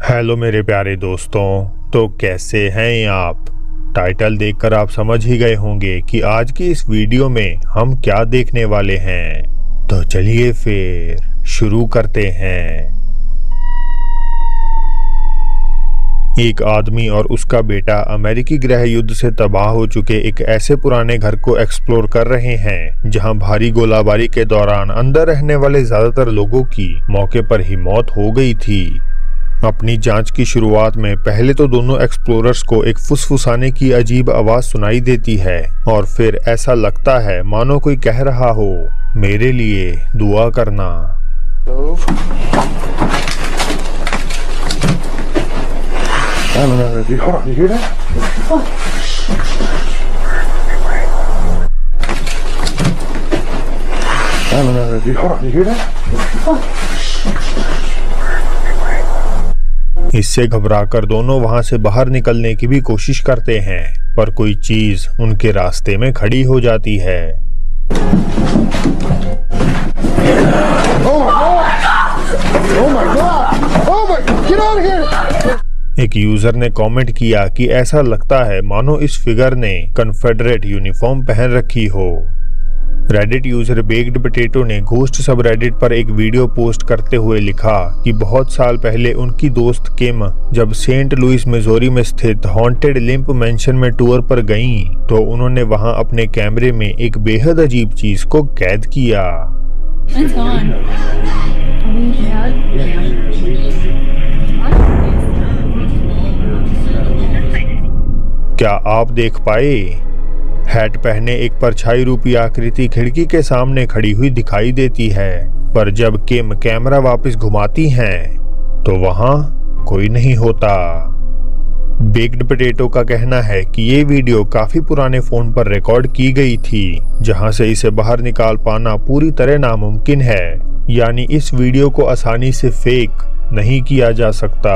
Hello मेरे प्यारे दोस्तों, तो कैसे हैं आप। टाइटल देखकर आप समझ ही गए होंगे कि आज की इस वीडियो में हम क्या देखने वाले हैं। तो चलिए फिर शुरू करते हैं। एक आदमी और उसका बेटा अमेरिकी गृह युद्ध से तबाह हो चुके एक ऐसे पुराने घर को एक्सप्लोर कर रहे हैं जहां भारी गोलाबारी के दौरान अंदर रहने वाले ज्यादातर लोगों की मौके पर ही मौत हो गई थी। अपनी जांच की शुरुआत में पहले तो दोनों एक्सप्लोरर्स को एक फुसफुसाने की अजीब आवाज सुनाई देती है और फिर ऐसा लगता है मानो कोई कह रहा हो, मेरे लिए दुआ करना। इससे घबराकर दोनों वहां से बाहर निकलने की भी कोशिश करते हैं, पर कोई चीज उनके रास्ते में खड़ी हो जाती है। एक यूजर ने कमेंट किया कि ऐसा लगता है मानो इस फिगर ने कन्फेडरेट यूनिफॉर्म पहन रखी हो। रेडिट यूजर बेक्ड पोटैटो ने घोस्ट सब रेडिट पर एक वीडियो पोस्ट करते हुए लिखा कि बहुत साल पहले उनकी दोस्त किम जब सेंट लुइस मिजोरी में स्थित हॉन्टेड लिम्प मैंशन में टूर पर गईं, तो उन्होंने वहां अपने कैमरे में एक बेहद अजीब चीज को कैद किया। क्या आप देख पाए? हैट पहने एक परछाई रूपी आकृति खिड़की के सामने खड़ी हुई दिखाई देती है, पर जब किम कैमरा वापस घुमाती हैं तो वहां कोई नहीं होता। बेक्ड पोटैटो का कहना है कि ये वीडियो काफी पुराने फोन पर रिकॉर्ड की गई थी, जहां से इसे बाहर निकाल पाना पूरी तरह नामुमकिन है, यानी इस वीडियो को आसानी से फेक नहीं किया जा सकता।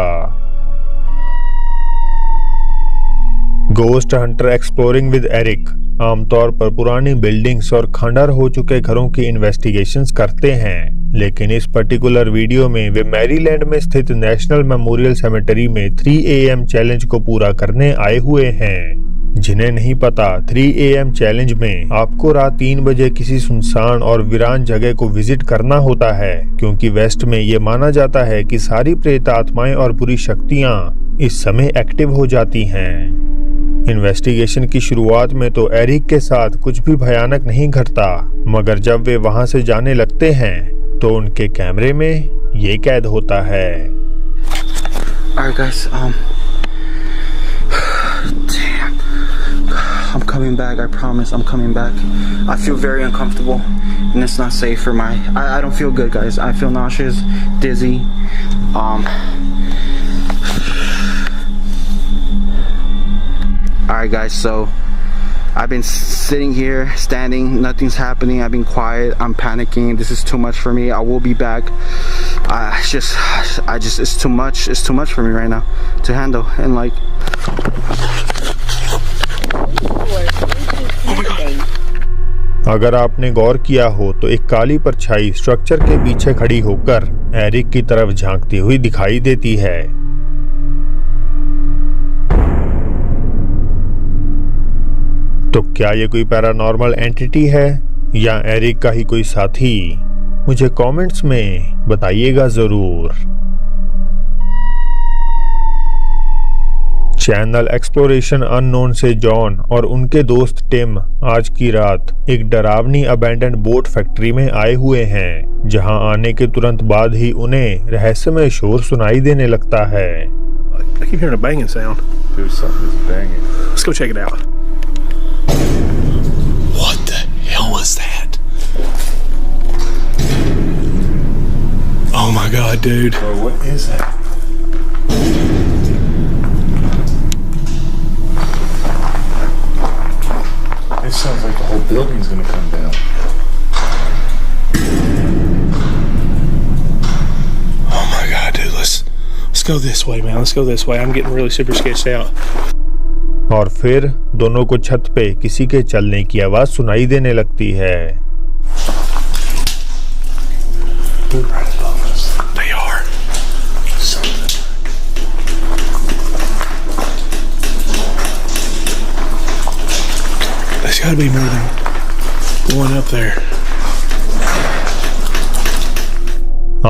Ghost hunter exploring with Eric आमतौर पर पुरानी बिल्डिंग्स और खंडर हो चुके घरों की इन्वेस्टिगेशंस करते हैं, लेकिन इस पर्टिकुलर वीडियो में वे मैरीलैंड में स्थित नेशनल मेमोरियल सेमेटरी में 3 AM चैलेंज को पूरा करने आए हुए हैं। जिन्हें नहीं पता, 3 AM चैलेंज में आपको रात 3 बजे किसी सुनसान और वीरान जगह को विजिट करना होता है, क्योंकि वेस्ट में ये माना जाता है कि सारी प्रेत आत्माएं और बुरी शक्तियां इस समय एक्टिव हो जाती हैं। इन्वेस्टिगेशन की शुरुआत में तो एरिक के साथ कुछ भी भयानक नहीं घटता, मगर जब वे वहां से जाने लगते हैं तो उनके कैमरे में ये कैद होता है। Alright guys, damn, I'm coming back, I promise, I'm coming back. I feel very uncomfortable and it's not safe for I don't feel good guys, I feel nauseous, dizzy, Alright guys, so I've been sitting here, standing, nothing's happening, I've been quiet, I'm panicking, this is too much for me, I will be back. It's too much for me right now to handle, and like, oh my God. अगर आपने गौर किया हो तो एक काली परछाई structure के पीछे खड़ी होकर एरिक की तरफ झांकती हुई दिखाई देती है। तो क्या ये कोई पैरानॉर्मल एंटिटी है या एरिक का ही कोई साथी? मुझे कमेंट्स में बताइएगा जरूर। चैनल एक्सप्लोरेशन अननोन से जॉन और उनके दोस्त टिम आज की रात एक डरावनी अबैंडन्ड बोट फैक्ट्री में आए हुए हैं, जहां आने के तुरंत बाद ही उन्हें रहस्यमय शोर सुनाई देने लगता है। I keep hearing a banging sound. Dude, something's banging. Let's go check it out. What the hell was that? Oh my God, dude. Bro, what is that? It sounds like the whole building's gonna come down. Oh my God, dude, let's go this way, man. Let's go this way. I'm getting really super sketched out. और फिर दोनों को छत पे किसी के चलने की आवाज सुनाई देने लगती है। They're right above us. They are. Something. gotta be more than one up there.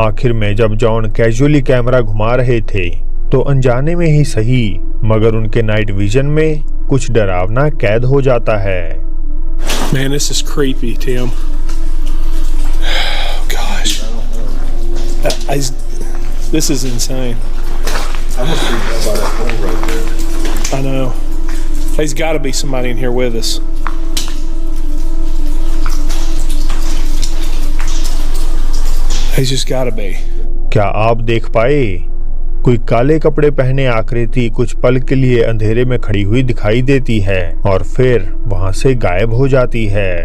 आखिर में जब जॉन कैजुअली कैमरा घुमा रहे थे तो अनजाने में ही सही मगर उनके नाइट विजन में कुछ डरावना कैद हो जाता है। Man, this is creepy, Tim. Gosh. This is insane. I'm gonna freak out by that hole right there. I know. There's got to be somebody in here with us. There's just got to be. क्या आप देख पाए? कोई काले कपड़े पहने आकृति कुछ पल के लिए अंधेरे में खड़ी हुई दिखाई देती है और फिर वहां से गायब हो जाती है।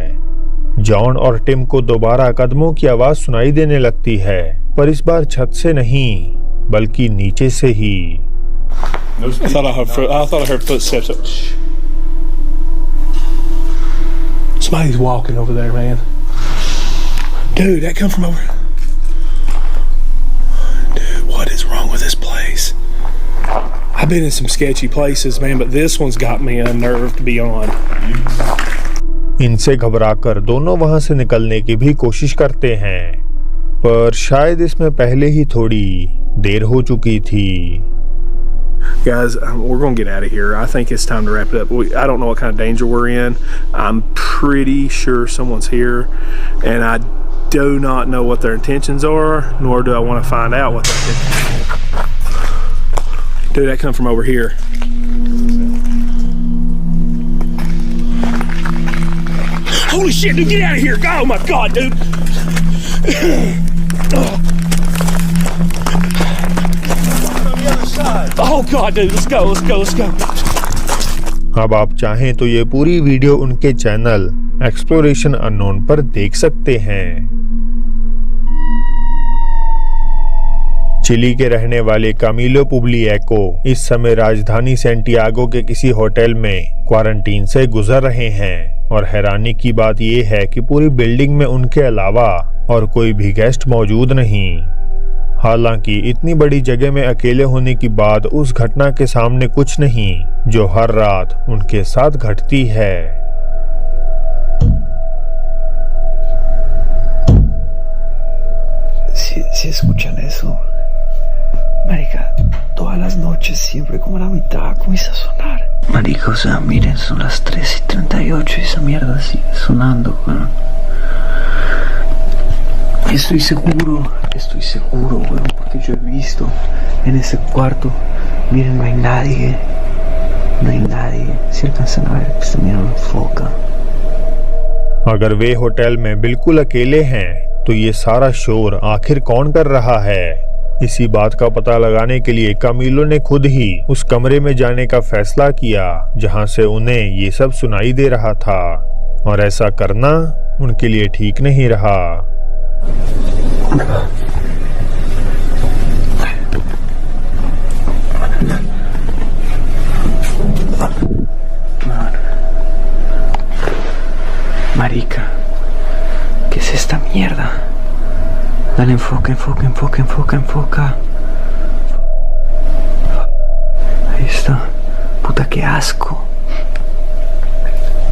जॉन और टिम को दोबारा कदमों की आवाज सुनाई देने लगती है, पर इस बार छत से नहीं बल्कि नीचे से ही। I thought I heard footsteps. Somebody's walking over there, man. Dude, that come from over. Dude, what is wrong with this place? I've been in some sketchy places, man, but this one's got me unnerved beyond. इनसे घबराकर दोनों वहां से निकलने की भी कोशिश करते हैं, पर शायद इसमें पहले ही थोड़ी देर हो चुकी थी। Guys, we're going to get out of here. I think it's time to wrap it up. I don't know what kind of danger we're in. I'm pretty sure someone's here, and I do not know what their intentions are, nor do I want to find out what their intentions are. Dude, that come from over here. Holy shit, dude, get out of here. Oh my God, dude. Oh God, dude, let's go. अब आप चाहें तो ये पूरी video उनके channel exploration unknown पर देख सकते हैं। चिली के रहने वाले कामिलो पुब्लिएको इस समय राजधानी सैंटियागो के किसी होटल में क्वारंटीन से गुजर रहे हैं और हैरानी की बात यह है कि पूरी बिल्डिंग में उनके अलावा और कोई भी गेस्ट मौजूद नहीं। हालांकि इतनी बड़ी जगह में अकेले होने की बात उस घटना के सामने कुछ नहीं जो हर रात उनके साथ घटती है। Si escuchan eso, marica, todas las noches siempre como la mitad comienza a sonar. Marica, o sea, miren, son las 3:38 y esa mierda sigue sonando, weón. Estoy seguro, weón, porque yo he visto en ese cuarto, miren, no hay nadie, si alcanzan a ver, esta mierda enfoca. अगर वे hotel में बिल्कुल अकेले हैं तो ये सारा शोर आखिर कौन कर रहा है? इसी बात का पता लगाने के लिए कामिलो ने खुद ही उस कमरे में जाने का फैसला किया जहां से उन्हें ये सब सुनाई दे रहा था, और ऐसा करना उनके लिए ठीक नहीं रहा। Marica, ¿qué es esta mierda? Dale, enfoca. Ahí está. Puta, qué asco.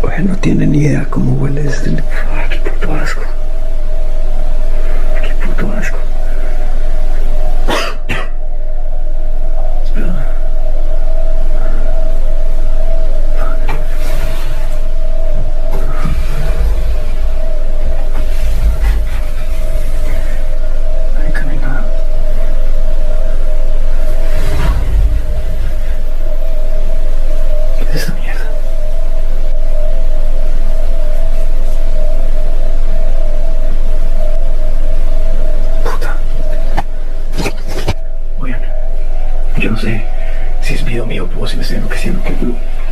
Oye, no tienen ni idea cómo huele desde el... Qué puto asco. Espera. Yo no sé si es video mío o si me estoy enloqueciendo.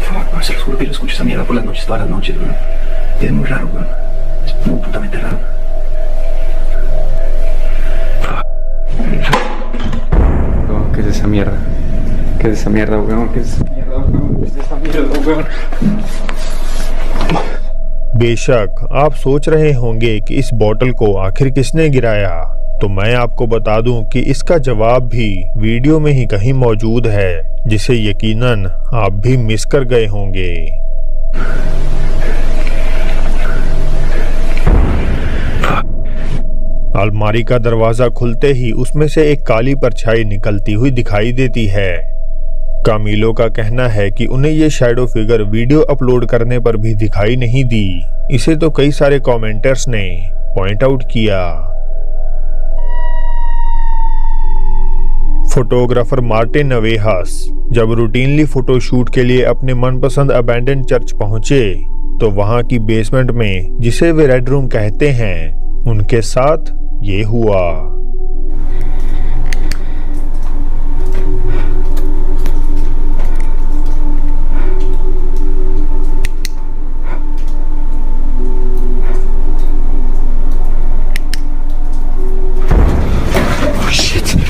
Fuck, se los juro que yo escucho esa mierda por las noches, todas las noches, weón. Y es muy raro, weón. Es muy putamente raro. Weón, ¿qué es esa mierda? ¿Qué es esa mierda, weón? ¿Qué es esa mierda, weón? ¿Qué es esa mierda, weón? बेशक आप सोच रहे होंगे कि इस बोतल को आखिर किसने गिराया, तो मैं आपको बता दूं कि इसका जवाब भी वीडियो में ही कहीं मौजूद है, जिसे यकीनन आप भी मिस कर गए होंगे। अलमारी का दरवाजा खुलते ही उसमें से एक काली परछाई निकलती हुई दिखाई देती है। कामिलो का कहना है कि उन्हें ये शैडो फिगर वीडियो अपलोड करने पर भी दिखाई नहीं दी। इसे तो कई सारे कमेंटर्स ने पॉइंट आउट किया। फोटोग्राफर मार्टिन नवेहास जब रूटीनली फोटोशूट के लिए अपने मनपसंद अबैंडन चर्च पहुंचे तो वहां की बेसमेंट में, जिसे वे रेड रूम कहते हैं, उनके साथ ये हुआ।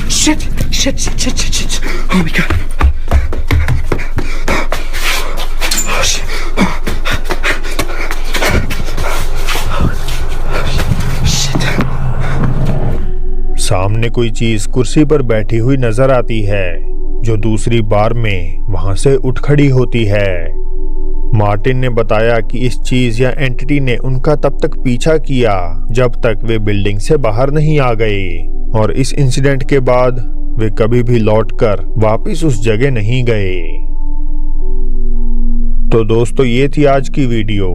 Shit. Oh my god. Oh shit. Shit. सामने कोई चीज कुर्सी पर बैठी हुई नजर आती है, जो दूसरी बार में वहां से उठ खड़ी होती है। मार्टिन ने बताया कि इस चीज या एंटिटी ने उनका तब तक पीछा किया जब तक वे बिल्डिंग से बाहर नहीं आ गए, और इस इंसिडेंट के बाद वे कभी भी लौटकर वापस उस जगह नहीं गए। तो दोस्तों, ये थी आज की वीडियो।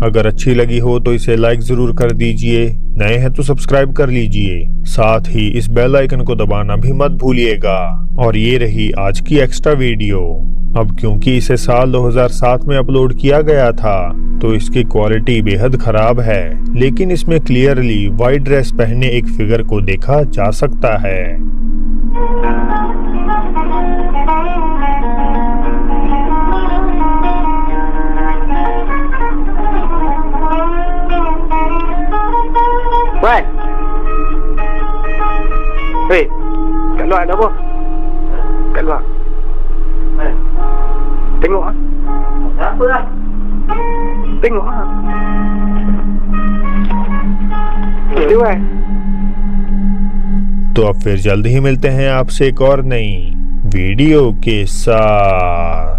अगर अच्छी लगी हो तो इसे लाइक जरूर कर दीजिए, नए हैं तो सब्सक्राइब कर लीजिए, साथ ही इस बेल आइकन को दबाना भी मत भूलिएगा। और ये रही आज की एक्स्ट्रा वीडियो। अब क्योंकि इसे साल 2007 में अपलोड किया गया था तो इसकी क्वालिटी बेहद खराब है, लेकिन इसमें क्लियरली वाइट ड्रेस पहने एक फिगर को देखा जा सकता है। Wait. Wait. Cạnh loại đó không? Cạnh loại. Tính ngõ. Tính ngõ. Đúng rồi. तो अब फिर जल्द ही मिलते हैं आपसे एक और नई वीडियो के साथ।